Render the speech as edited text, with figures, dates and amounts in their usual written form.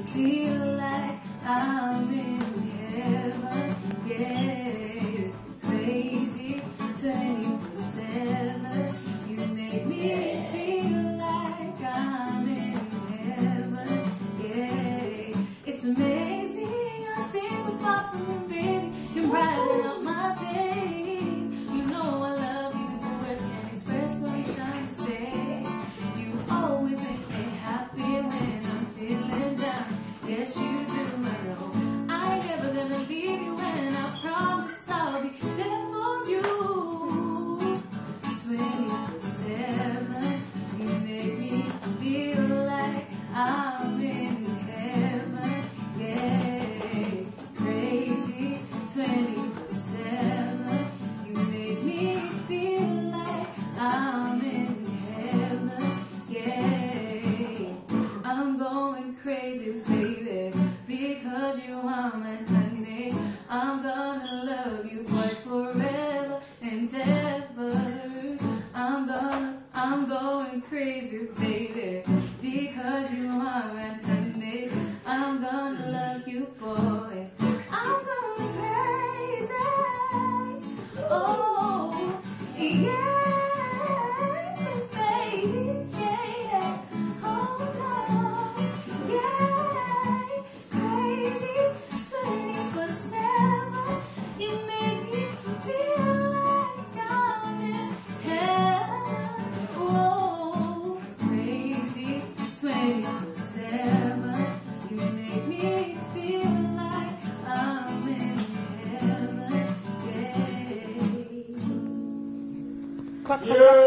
Feel like I'm in heaven, yeah, crazy 24/7. You make me feel like I'm in heaven, yeah. It's amazing, I see what's poppin', baby. You're brighten up my days. You know I love you, the words can't express what you're trying to say. You always make me happy when I'm feeling down. Yes, you do, I know. I ain't never gonna leave you, and I promise I'll be there for you. 24/7, you make me feel like I'm in heaven, yeah, crazy 24/7, you make me feel like I'm in heaven, yeah, I'm going crazy, baby, because you are my honey. I'm gonna love you for forever and ever. I'm going crazy, baby, because you are my honey. I'm gonna love you, boy. I'm going crazy. Oh, yeah. Yeah.